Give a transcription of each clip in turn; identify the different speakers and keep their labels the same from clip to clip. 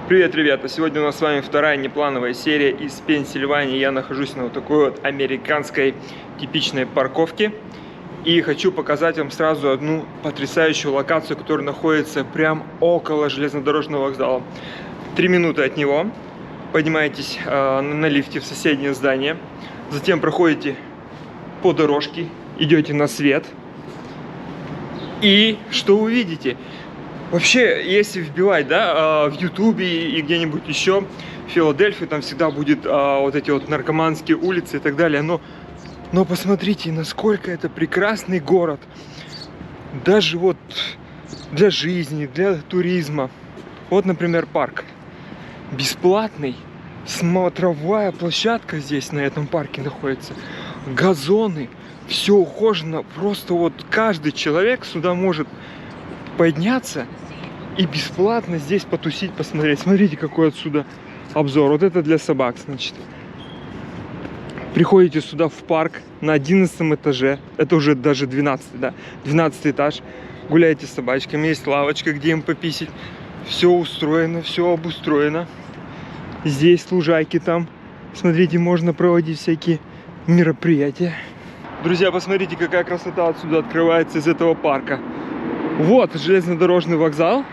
Speaker 1: Привет, ребята! Сегодня у нас с вами вторая неплановая серия из Пенсильвании. Я нахожусь на вот такой вот американской типичной парковке. И хочу показать вам сразу одну потрясающую локацию, которая находится прям около железнодорожного вокзала. 3 минуты от него. Поднимаетесь на лифте в соседнее здание. Затем проходите по дорожке, идете на свет. И что вы видите? Вообще, если вбивать, в Ютубе и где-нибудь еще в Филадельфию, там всегда будет вот эти вот наркоманские улицы и так далее. Но посмотрите, насколько это прекрасный город. Даже вот для жизни, для туризма. Вот, например, парк. Бесплатный. Смотровая площадка здесь, на этом парке находится. Газоны. Все ухожено. Просто вот каждый человек сюда может подняться и бесплатно здесь потусить, посмотреть. Смотрите, какой отсюда обзор. Вот это для собак, значит. Приходите сюда в парк на 11 этаже. Это уже даже 12, да. 12 этаж. Гуляете с собачками. Есть лавочка, где им пописить. Все устроено, все обустроено. Здесь лужайки там. Смотрите, можно проводить всякие мероприятия. Друзья, посмотрите, какая красота отсюда открывается из этого парка. Вот железнодорожный вокзал.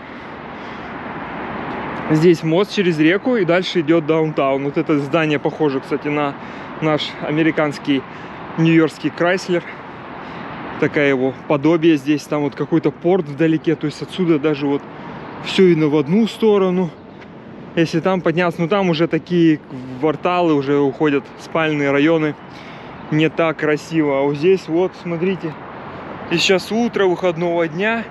Speaker 1: Здесь мост через реку, и дальше идет даунтаун. Вот это здание похоже, кстати, на наш американский нью-йоркский Крайслер. Такая его подобие здесь. Там вот какой-то порт вдалеке. То есть отсюда даже вот все видно в одну сторону. Если там подняться, ну там уже такие кварталы, уже уходят спальные районы. Не так красиво. А вот здесь вот, смотрите. И сейчас утро выходного дня.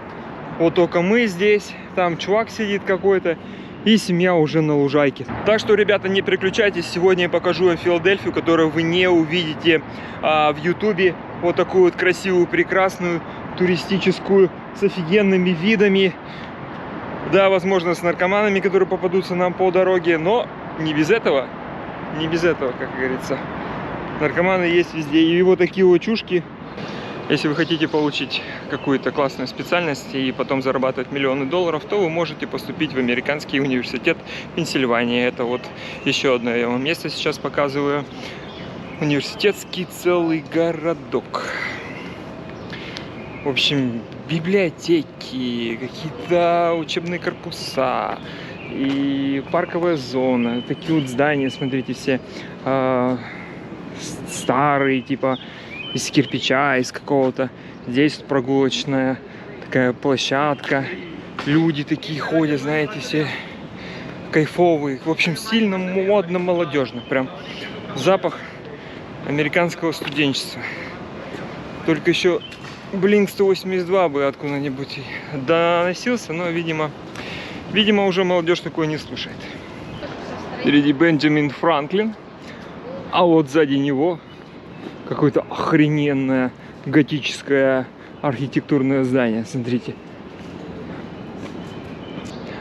Speaker 1: Вот только мы здесь. Там чувак сидит какой-то. И семья уже на лужайке. Так что, ребята, не переключайтесь. Сегодня я покажу вам Филадельфию, которую вы не увидите в Ютубе. Вот такую вот красивую, прекрасную, туристическую, с офигенными видами. Да, возможно, с наркоманами, которые попадутся нам по дороге. Но не без этого. Не без этого, как говорится. Наркоманы есть везде. И вот такие вот чушки. Если вы хотите получить какую-то классную специальность и потом зарабатывать миллионы долларов, то вы можете поступить в американский университет Пенсильвании. Это вот еще одно я вам место сейчас показываю. Университетский целый городок. В общем, библиотеки, какие-то учебные корпуса и парковая зона. Такие вот здания, смотрите, все старые, типа из кирпича, из какого-то. Здесь прогулочная такая площадка. Люди такие ходят, знаете, все кайфовые. В общем, стильно, модно, молодежно. Прям запах американского студенчества. Только еще Blink 182 бы откуда-нибудь доносился, но, видимо, уже молодежь такое не слушает. Впереди Бенджамин Франклин, а вот сзади него какое-то охрененное готическое архитектурное здание. Смотрите.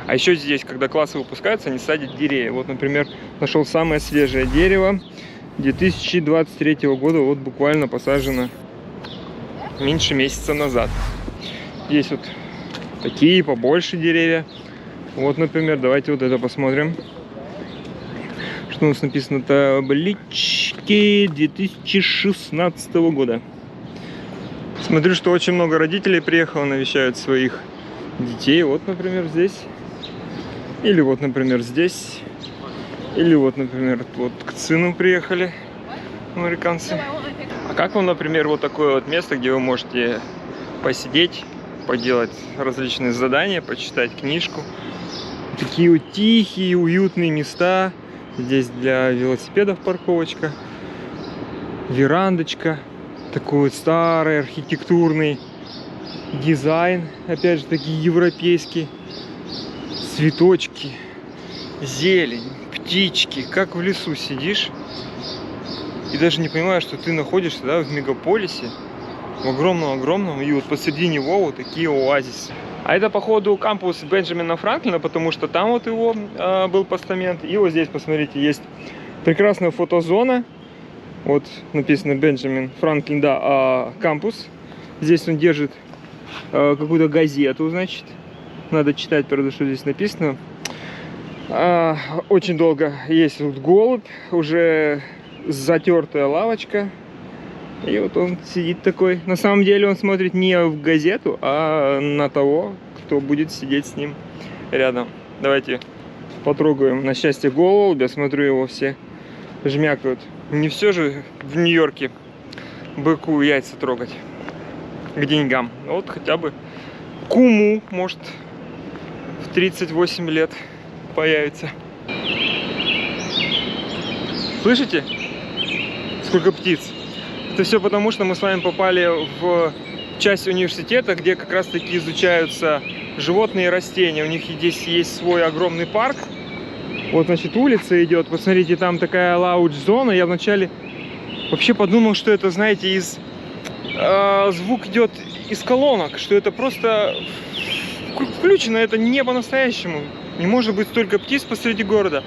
Speaker 1: А еще здесь, когда классы выпускаются, они садят деревья. Вот, например, нашел самое свежее дерево 2023 года. Вот буквально посажено меньше месяца назад. Есть вот такие побольше деревья. Вот, например, давайте вот это посмотрим. Что у нас написано? Таблички 2016 года. Смотрю, что очень много родителей приехало, навещают своих детей. Вот, например, здесь. Или вот, например, здесь. Или вот, например, вот к сыну приехали американцы. А как вам, например, вот такое вот место, где вы можете посидеть, поделать различные задания, почитать книжку. Такие вот тихие, уютные места. Здесь для велосипедов парковочка, верандочка, такой вот старый архитектурный дизайн, опять же таки европейский, цветочки, зелень, птички, как в лесу сидишь и даже не понимаешь, что ты находишься, да, в мегаполисе, в огромном-огромном, и вот посреди него вот такие оазисы. А это, походу, кампус Бенджамина Франклина, потому что там вот его был постамент. И вот здесь, посмотрите, есть прекрасная фотозона. Вот написано Бенджамин Франклин, да, кампус. Здесь он держит какую-то газету, значит. Надо читать, правда, что здесь написано. Очень долго есть тут голубь, уже затертая лавочка. И вот он сидит такой. На самом деле он смотрит не в газету, а на того, кто будет сидеть с ним рядом. Давайте потрогаем на счастье голубя. Смотрю, его все жмякают. Не все же в Нью-Йорке быку яйца трогать к деньгам. Вот хотя бы куму, может, в 38 лет появится. Слышите? Сколько птиц? Это все потому, что мы с вами попали в часть университета, где как раз таки изучаются животные и растения. У них здесь есть свой огромный парк. Вот, значит, улица идет. Посмотрите, там такая лаудж-зона. Я вначале вообще подумал, что это, знаете, звук идет из колонок, что это просто включено, это не по-настоящему. Не может быть столько птиц посреди города.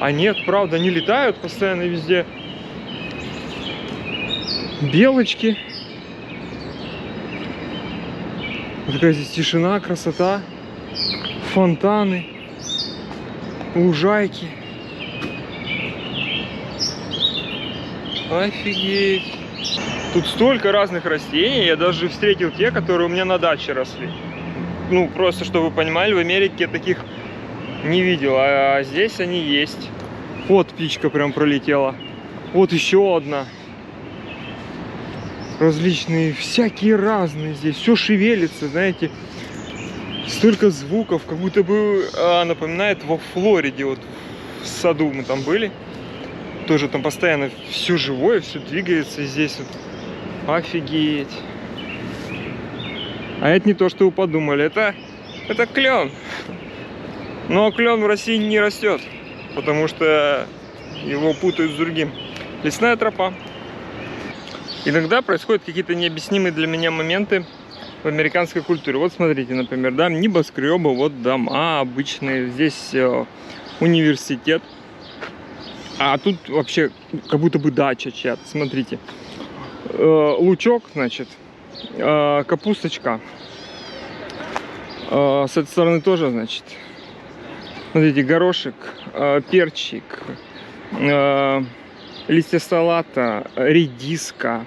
Speaker 1: А нет, правда, они летают постоянно везде. Белочки. Такая здесь тишина, красота. Фонтаны. Лужайки. Офигеть. Тут столько разных растений. Я даже встретил те, которые у меня на даче росли. Ну, просто, чтобы вы понимали, в Америке таких не видел. А здесь они есть. Вот птичка прям пролетела. Вот еще одна. Различные, всякие разные здесь. Все шевелится, знаете. Столько звуков, как будто бы напоминает во Флориде. Вот в саду мы там были. Тоже там постоянно все живое, все двигается здесь. Вот. Офигеть. А это не то, что вы подумали. Это клен. Но клен в России не растет. Потому что его путают с другим. Лесная тропа. Иногда происходят какие-то необъяснимые для меня моменты в американской культуре. Вот смотрите, например, да, небоскребы, вот дома обычные. Здесь университет. А тут вообще как будто бы дача чья-то. Смотрите. Лучок, значит. Капусточка. С этой стороны тоже, значит. Смотрите, горошек, перчик. Листья салата, редиска,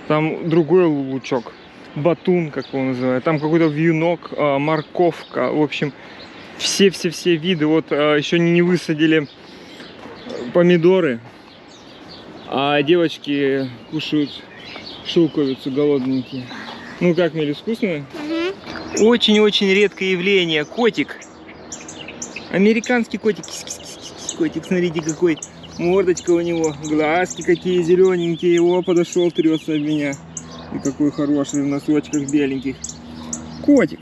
Speaker 1: там другой лучок, батун, как его называют, там какой-то вьюнок, морковка, в общем, все виды. Вот еще не высадили помидоры, а девочки кушают шелковицу голодненькие. Ну как, Мелис, вкусно? Очень-очень редкое явление. Котик. Американский котик. Котик, смотрите какой. Мордочка у него, глазки какие зелененькие. Его подошел, трется об меня. И какой хороший в носочках беленьких. Котик.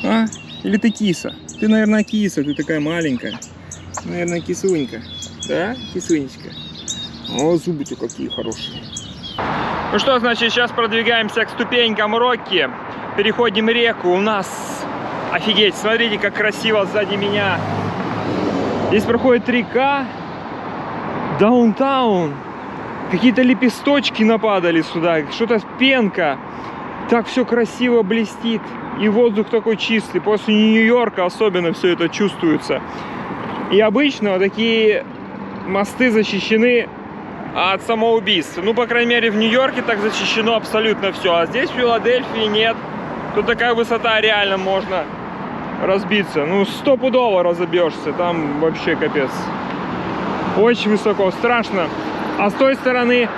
Speaker 1: А? Или ты киса? Ты, наверное, киса, ты такая маленькая. Наверное, кисунька. Да, кисунечка? О, зубы-то какие хорошие. Ну что, значит, сейчас продвигаемся к ступенькам Рокки. Переходим реку. У нас, офигеть, смотрите, как красиво сзади меня. Здесь проходит река. Даунтаун. Какие-то лепесточки нападали сюда. Что-то пенка. Так все красиво блестит. И воздух такой чистый. После Нью-Йорка особенно все это чувствуется. И обычно такие мосты защищены от самоубийств. Ну, по крайней мере, в Нью-Йорке так защищено абсолютно все. А здесь, в Филадельфии, нет. Тут такая высота, реально можно разбиться. Ну, стопудово разобьешься. Там вообще капец. Очень высоко, страшно. А с той стороны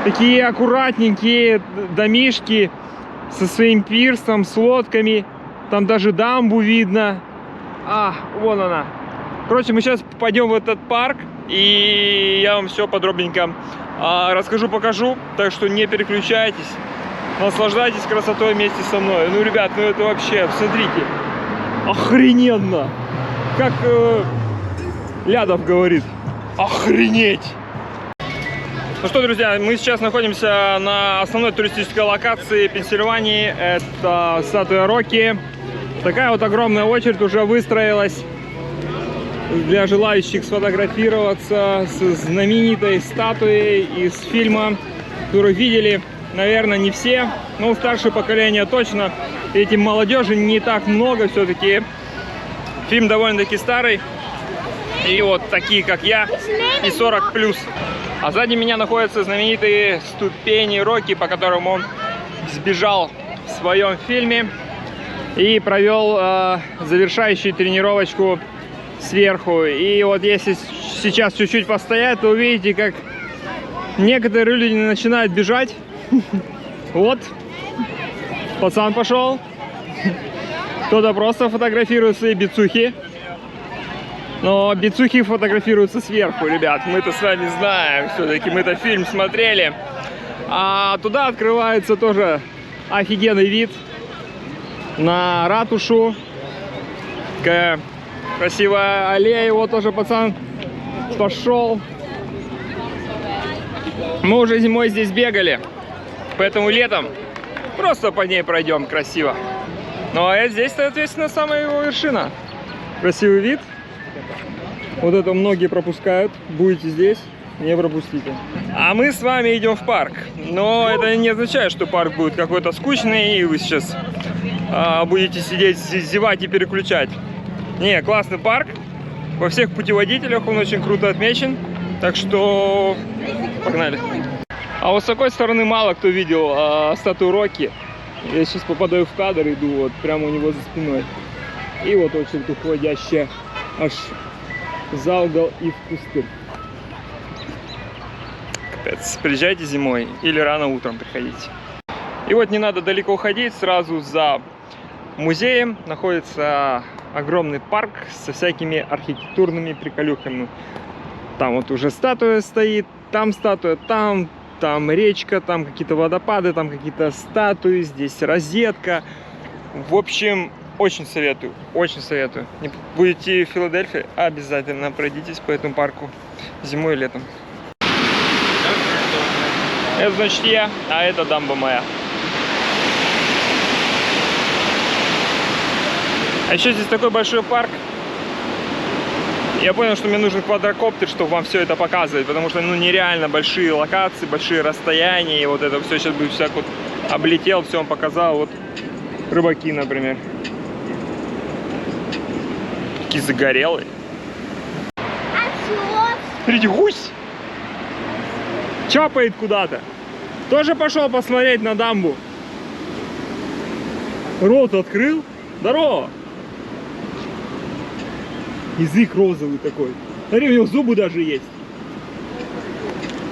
Speaker 1: такие аккуратненькие домишки со своим пирсом, с лодками. Там даже дамбу видно. А, вон она. Короче, мы сейчас пойдем в этот парк, и я вам все подробненько расскажу, покажу. Так что не переключайтесь. Наслаждайтесь красотой вместе со мной. Ну, ребят, ну это вообще, смотрите. Охрененно. Как Лядов говорит. Охренеть! Ну что, друзья, мы сейчас находимся на основной туристической локации Пенсильвании. Это статуя Рокки. Такая вот огромная очередь уже выстроилась для желающих сфотографироваться с знаменитой статуей из фильма, которую видели, наверное, не все, но старшее поколение точно. Этим молодежи не так много все-таки. Фильм довольно-таки старый. И вот такие, как я, и 40+. А сзади меня находятся знаменитые ступени Рокки, по которым он сбежал в своем фильме и провел завершающую тренировочку сверху. И вот если сейчас чуть-чуть постоять, то увидите, как некоторые люди начинают бежать. Вот, пацан пошел. Кто-то просто фотографирует свои бицухи. Но бицухи фотографируются сверху, ребят. Мы-то с вами знаем, все-таки мы-то фильм смотрели. А туда открывается тоже офигенный вид на ратушу. Такая красивая аллея. Вот тоже пацан пошел. Мы уже зимой здесь бегали, поэтому летом просто по ней пройдем красиво. Ну а здесь, соответственно, самая его вершина. Красивый вид. Вот это многие пропускают. Будете здесь, не пропустите. А мы с вами идем в парк. Но это не означает, что парк будет какой-то скучный, и вы сейчас будете сидеть, зевать и переключать. Не, классный парк. Во всех путеводителях он очень круто отмечен. Так что погнали. А вот с такой стороны мало кто видел статую Рокки. Я сейчас попадаю в кадр, иду вот прямо у него за спиной. И вот очередь уходящая аж за угол и в кусты. Капец. Приезжайте зимой или рано утром приходите. И вот не надо далеко уходить, сразу за музеем находится огромный парк со всякими архитектурными приколюхами. Там вот уже статуя стоит, там статуя, там речка, там какие-то водопады, там какие-то статуи, здесь розетка. В общем, очень советую, очень советую. Не будете в Филадельфии, обязательно пройдитесь по этому парку зимой и летом. Это значит я, а это дамба моя. А еще здесь такой большой парк. Я понял, что мне нужен квадрокоптер, чтобы вам все это показывать, потому что ну нереально большие локации, большие расстояния, и вот это все сейчас бы всяк вот облетел, все вам показал. Вот рыбаки, например. Такие загорелые. Смотрите, гусь чапает куда-то. Тоже пошел посмотреть на дамбу. Рот открыл. Здорово! Язык розовый такой. Смотри, у него зубы даже есть.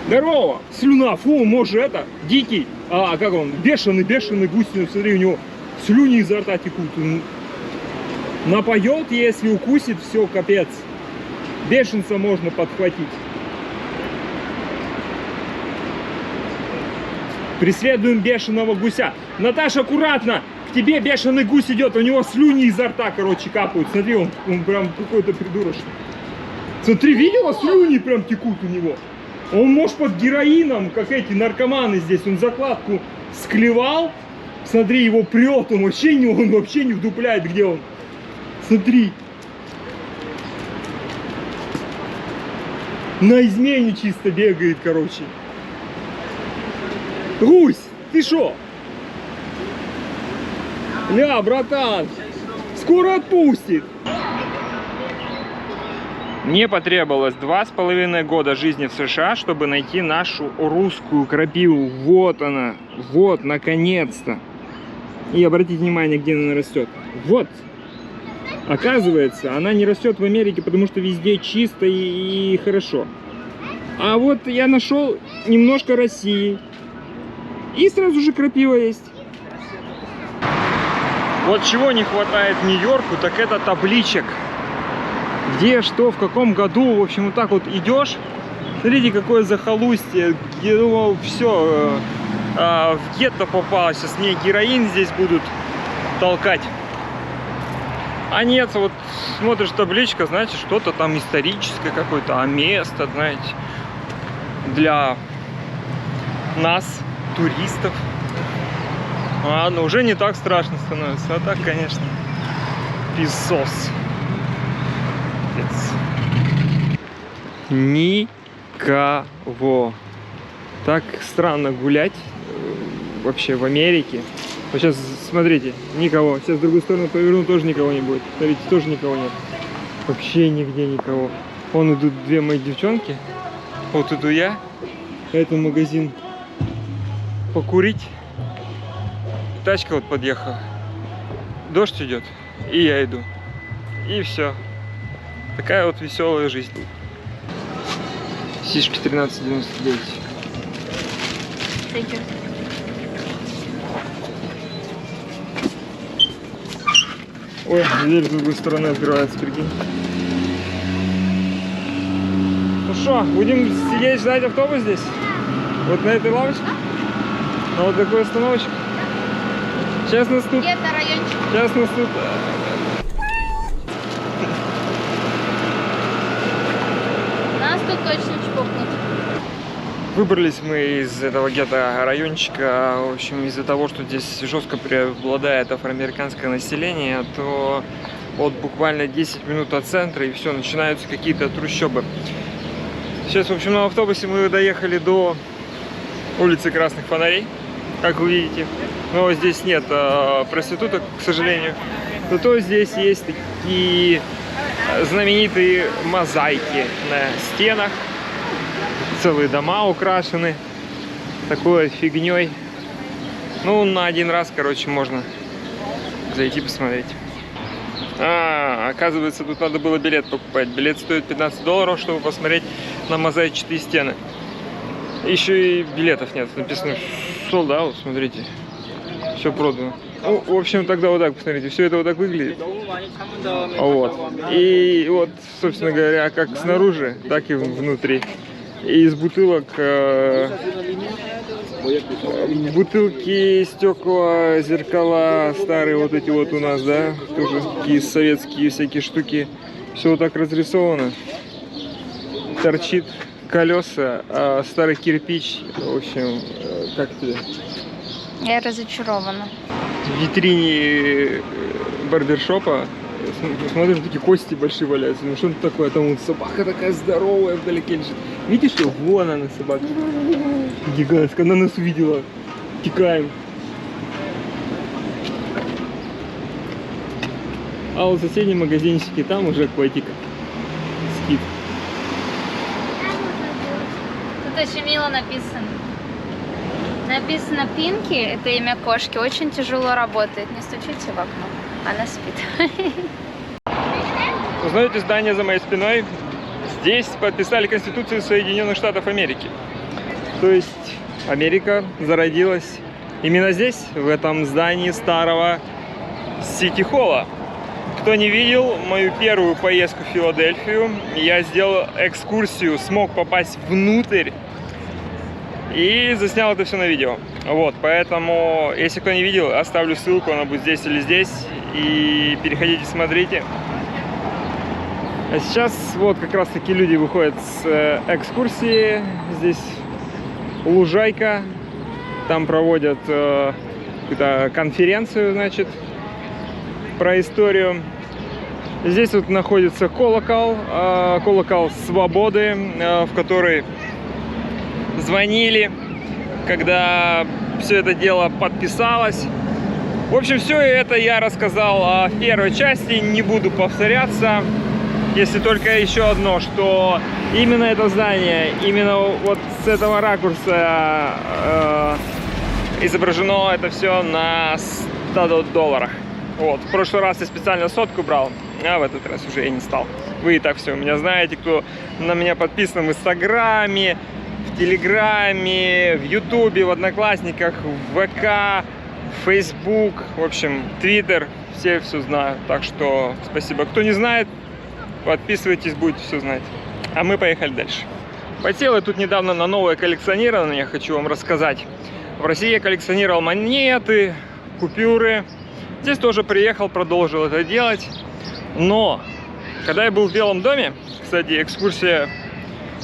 Speaker 1: Здорово! Слюна, фу, может это, дикий. А как он? Бешеный гусь. Смотри, у него слюни изо рта текут. Напоет, если укусит, все, капец. Бешенца можно подхватить. Преследуем бешеного гуся. Наташа, аккуратно! К тебе бешеный гусь идет, у него слюни изо рта, короче, капают. Смотри, он прям какой-то придурочный. Смотри, видела, слюни прям текут у него. Он может под героином, как эти наркоманы здесь. Он закладку склевал. Смотри, его прет, он вообще не вдупляет, где он. Смотри. На измене чисто бегает, короче. Гусь, ты шо? Ля, братан, скоро отпустит. Мне потребовалось 2,5 года жизни в США, чтобы найти нашу русскую крапиву. Вот она, вот, наконец-то. И обратите внимание, где она растет. Вот. Оказывается, она не растет в Америке, потому что везде чисто и хорошо. А вот я нашел немножко России. И сразу же крапива есть. Вот чего не хватает Нью-Йорку, так это табличек. Где, что, в каком году. В общем, вот так вот идешь. Смотрите, какое захолустье. Я думал, все, в гетто попал. Сейчас мне героин здесь будут толкать. А нет, вот смотришь табличка, знаете, что-то там историческое какое-то, а место, знаете, для нас, туристов. Ладно, уже не так страшно становится. А так, конечно, пиздос. Никого. Так странно гулять вообще в Америке. Вот сейчас, смотрите, никого. Сейчас в другую сторону поверну, тоже никого не будет. Смотрите, тоже никого нет. Вообще нигде никого. Вон идут две мои девчонки. Вот иду я. Это магазин покурить. Тачка вот подъехала. Дождь идет. И я иду. И все. Такая вот веселая жизнь. Сишки 13,99. Ой, дверь с другой стороны открывается, прикинь. Ну что, будем сидеть ждать автобус здесь? Вот на этой лавочке? На вот такой остановочке? Сейчас нас тут...
Speaker 2: Это райончик.
Speaker 1: Сейчас нас тут...
Speaker 2: Нас тут точно чпокнут.
Speaker 1: Выбрались мы из этого гетто райончика, в общем, из-за того, что здесь жестко преобладает афроамериканское население, то вот буквально 10 минут от центра и все, начинаются какие-то трущобы. Сейчас, в общем, на автобусе мы доехали до улицы Красных Фонарей, как вы видите. Но здесь нет проституток, к сожалению. Зато здесь есть такие знаменитые мозаики на стенах. Целые дома украшены такой фигней. Ну, на один раз, короче, можно зайти посмотреть. Оказывается, тут надо было билет покупать. Билет стоит $15, чтобы посмотреть на мозаичные стены. Еще и билетов нет. Написано sold out, смотрите. Все продано. Ну, в общем, тогда вот так, посмотрите. Все это вот так выглядит. Вот. И вот, собственно говоря, как снаружи, так и внутри. И из бутылок, бутылки, стекла, зеркала, старые вот эти вот у нас, да, тоже такие советские всякие штуки. Все вот так разрисовано. Торчит колеса, старый кирпич. В общем, как тебе?
Speaker 2: Я разочарована.
Speaker 1: В витрине барбершопа смотришь, такие кости большие валяются. Ну что это такое? Там вот собака такая здоровая вдалеке лежит. Видишь ее? Вон она, собака. Гигантская. Она нас увидела. Текаем. А вот в соседнем магазинчике там уже акватик. Скид.
Speaker 2: Тут очень мило написано. Написано Пинки, это имя кошки, очень тяжело работает. Не стучите в окно, она спит.
Speaker 1: Узнаете здание за моей спиной? Здесь подписали Конституцию Соединенных Штатов Америки. То есть Америка зародилась именно здесь, в этом здании старого Сити-холла. Кто не видел мою первую поездку в Филадельфию, я сделал экскурсию, смог попасть внутрь и заснял это все на видео. Вот, поэтому, если кто не видел, оставлю ссылку, она будет здесь или здесь. И переходите, смотрите. А сейчас вот как раз таки люди выходят с экскурсии. Здесь лужайка. Там проводят какую-то конференцию, значит, про историю. Здесь вот находится колокол, колокол свободы, в который звонили, когда все это дело подписалось. В общем, все это я рассказал в первой части, не буду повторяться. Если только еще одно, что именно это здание, именно вот с этого ракурса изображено это все на $100. Вот. В прошлый раз я специально сотку брал, а в этот раз уже я не стал. Вы и так все у меня знаете, кто на меня подписан в Инстаграме, в Телеграме, в Ютубе, в Одноклассниках, в ВК, в Фейсбук, в общем, Твиттер. Все знают. Так что спасибо. Кто не знает, подписывайтесь, будете все знать. А мы поехали дальше. Потел я тут недавно на новое коллекционирование, хочу вам рассказать. В России я коллекционировал монеты, купюры. Здесь тоже приехал, продолжил это делать. Но, когда я был в Белом доме, кстати, экскурсия,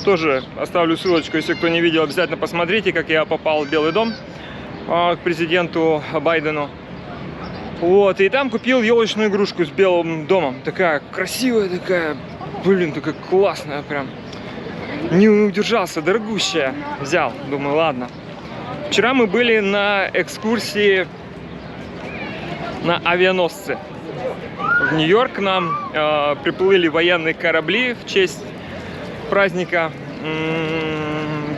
Speaker 1: тоже оставлю ссылочку, если кто не видел, обязательно посмотрите, как я попал в Белый дом к президенту Байдену. Вот, и там купил елочную игрушку с Белым домом. Такая красивая, такая, блин, такая классная прям. Не удержался, дорогущая. Взял, думаю, ладно. Вчера мы были на экскурсии на авианосце. В Нью-Йорк к нам приплыли военные корабли в честь праздника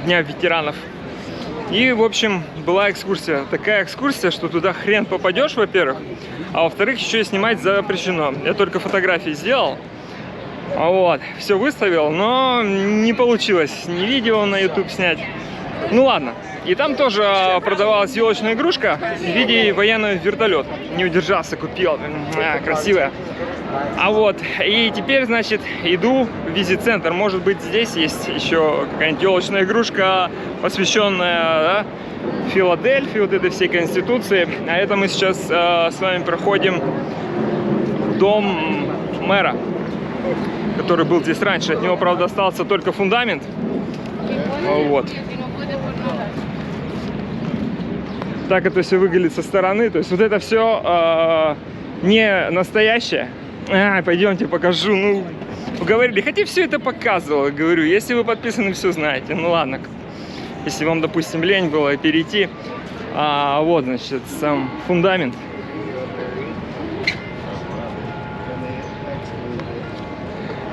Speaker 1: Дня ветеранов. И, в общем, была экскурсия. Такая экскурсия, что туда хрен попадешь, во-первых. А во-вторых, еще и снимать запрещено. Я только фотографии сделал. Вот, все выставил, но не получилось ни видео на YouTube снять. Ну ладно. И там тоже продавалась елочная игрушка в виде военного вертолета. Не удержался, купил. Красивая. А вот, и теперь, значит, иду в визит-центр. Может быть, здесь есть еще какая-нибудь елочная игрушка, посвященная, да, Филадельфии, вот этой всей конституции. А это мы сейчас с вами проходим дом мэра, который был здесь раньше. От него, правда, остался только фундамент. Вот. Так это все выглядит со стороны. То есть вот это все не настоящее. Пойдемте покажу. Ну, говорили, хотя все это показывал. Говорю, если вы подписаны, все знаете. Ну ладно, если вам, допустим, лень было перейти. Вот, значит, сам фундамент.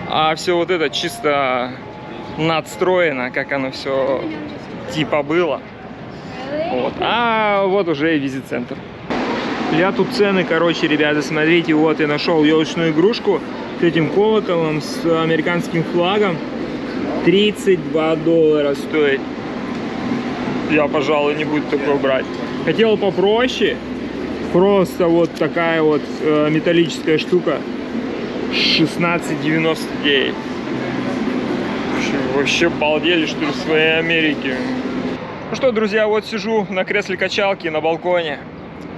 Speaker 1: А все вот это чисто надстроено, как оно все типа было. Вот. А вот уже и визит-центр. Я тут цены, короче, ребята, смотрите, вот я нашел елочную игрушку с этим колоколом, с американским флагом. $32 стоит. Я, пожалуй, не буду такое брать. Хотел попроще. Просто вот такая вот металлическая штука. $16,99. Вообще балдели, что ли, в своей Америке. Ну что, друзья, вот сижу на кресле качалки на балконе.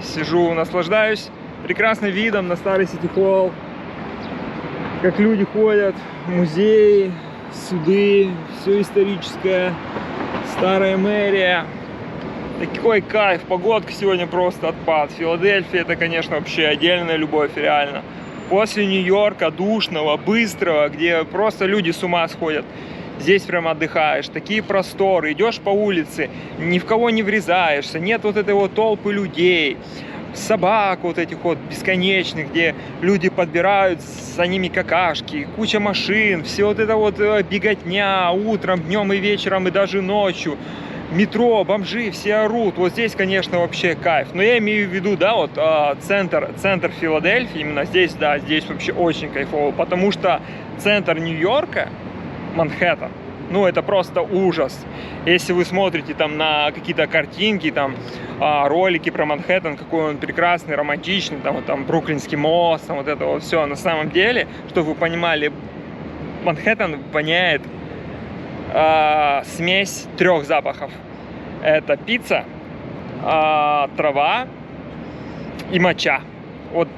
Speaker 1: Сижу, наслаждаюсь прекрасным видом на старый Сити-холл. Как люди ходят, музеи, суды, все историческое. Старая мэрия. Такой кайф, погодка сегодня просто отпад. Филадельфия — это, конечно, вообще отдельная любовь, реально. После Нью-Йорка, душного, быстрого, где просто люди с ума сходят, здесь прям отдыхаешь. Такие просторы, идешь по улице, ни в кого не врезаешься, нет вот этой вот толпы людей, собак вот этих вот бесконечных, где люди подбирают за ними какашки, куча машин, все вот это вот беготня утром, днем и вечером, и даже ночью. Метро, бомжи, все орут. Вот здесь, конечно, вообще кайф. Но я имею в виду, да, вот центр Филадельфии, именно здесь, да, здесь вообще очень кайфово. Потому что центр Нью-Йорка, Манхэттен, ну, это просто ужас. Если вы смотрите там на какие-то картинки, там, ролики про Манхэттен, какой он прекрасный, романтичный, там, вот, там, Бруклинский мост, там, вот это вот все. На самом деле, чтобы вы понимали, Манхэттен воняет смесь 3 запахов. Это пицца, трава и моча. Вот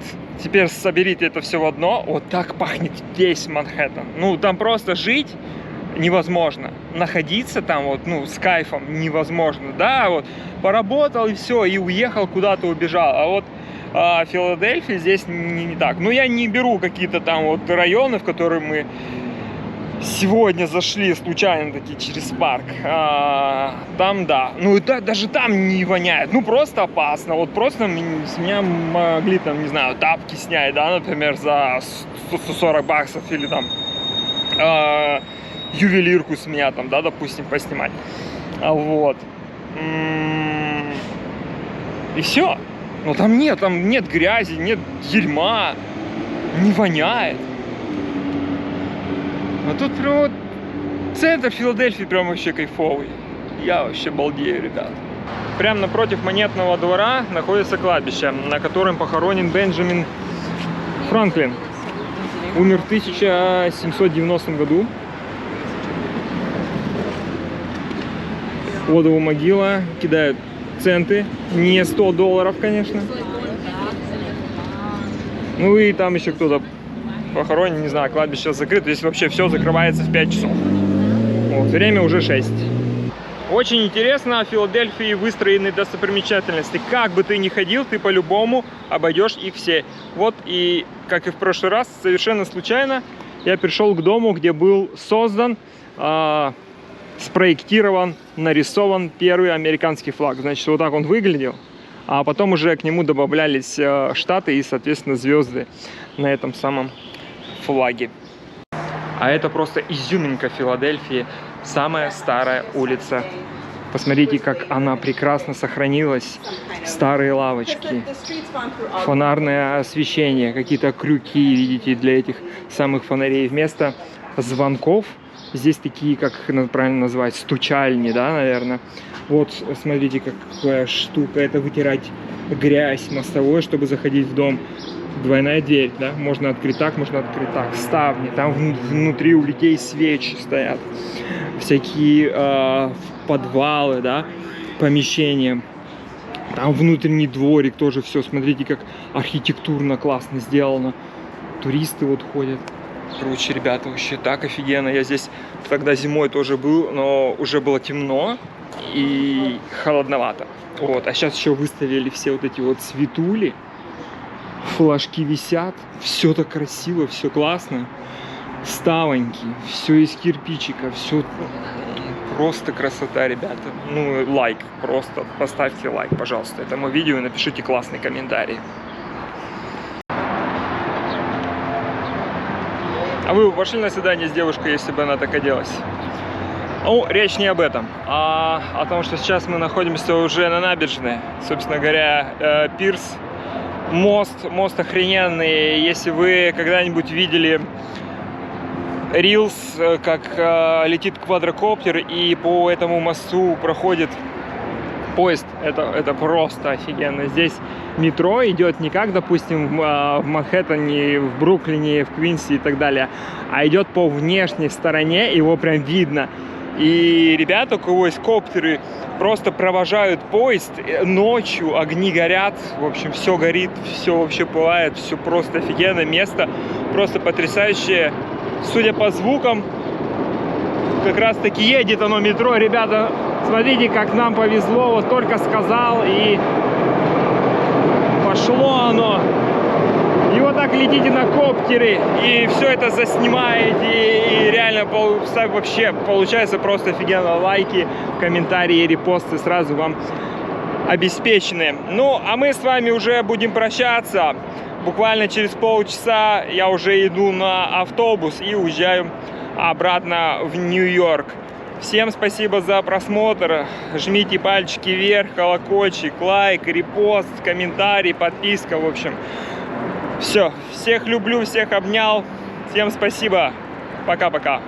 Speaker 1: теперь соберите это все в одно. Вот так пахнет весь Манхэттен. Ну, там просто жить невозможно. Находиться там вот, ну, с кайфом невозможно. Да, вот поработал и все, и уехал куда-то, убежал. А вот Филадельфия здесь не так. Ну, я не беру какие-то там вот районы, в которые мы сегодня зашли случайно таки через парк. Там, да. Ну, да, даже там не воняет. Ну, просто опасно. Вот просто с меня могли, там, не знаю, тапки снять, да, например, за $140 или там ювелирку с меня там, да, допустим, поснимать. Вот. И все. Но там нет грязи, нет дерьма. Не воняет. А тут прям вот центр Филадельфии прям вообще кайфовый. Я вообще балдею, ребят. Прямо напротив Монетного двора находится кладбище, на котором похоронен Бенджамин Франклин. Умер в 1790 году. Вот его могила. Кидают центы. Не $100, конечно. Ну и там еще кто-то похоронен, не знаю, кладбище сейчас закрыто. Здесь вообще все закрывается в 5 часов. Вот, время уже 6. Очень интересно, в Филадельфии выстроены достопримечательности. Как бы ты ни ходил, ты по-любому обойдешь их все. Вот и, как и в прошлый раз, совершенно случайно я пришел к дому, где был создан, спроектирован, нарисован первый американский флаг. Значит, вот так он выглядел. А потом уже к нему добавлялись штаты и, соответственно, звезды на этом самом флаге. А это просто изюминка Филадельфии, самая старая улица. Посмотрите, как она прекрасно сохранилась. Старые лавочки, фонарное освещение, какие-то крюки, видите, для этих самых фонарей. Вместо звонков здесь такие, как их правильно назвать, стучальни, да, наверное. Вот, смотрите, какая штука. Это вытирать грязь мостовой, чтобы заходить в дом. Двойная дверь, да, можно открыть так, можно открыть так. Ставни, там внутри у людей свечи стоят. Всякие подвалы, да, помещения. Там внутренний дворик тоже все. Смотрите, как архитектурно классно сделано. Туристы вот ходят. Короче, ребята, вообще так офигенно. Я здесь тогда зимой тоже был, но уже было темно и холодновато. Вот, а сейчас еще выставили все вот эти вот цветули. Флажки висят, все так красиво, все классно. Ставоньки, все из кирпичика, все просто красота, ребята. Ну, лайк, просто поставьте лайк, пожалуйста, этому видео и напишите классный комментарий. А вы пошли на свидание с девушкой, если бы она так оделась? Ну, речь не об этом, а о том, что сейчас мы находимся уже на набережной. Собственно говоря, пирс. Мост охрененный. Если вы когда-нибудь видели рилс, как летит квадрокоптер и по этому мосту проходит поезд, это просто офигенно. Здесь метро идет не как, допустим, в Манхэттене, в Бруклине, в Квинсе и так далее, а идет по внешней стороне, его прям видно. И ребята, у кого есть коптеры, просто провожают поезд ночью, огни горят, в общем, все горит, все вообще пылает, все просто офигенно, место просто потрясающее. Судя по звукам, как раз таки едет оно метро. Ребята, смотрите, как нам повезло, вот только сказал, и пошло оно. И вот так летите на коптере, и все это заснимаете, и реально вообще получается просто офигенно. Лайки, комментарии, репосты сразу вам обеспечены. Ну, а мы с вами уже будем прощаться. Буквально через полчаса я уже иду на автобус и уезжаю обратно в Нью-Йорк. Всем спасибо за просмотр. Жмите пальчики вверх, колокольчик, лайк, репост, комментарий, подписка, в общем. Все, всех люблю, всех обнял. Всем спасибо. Пока-пока.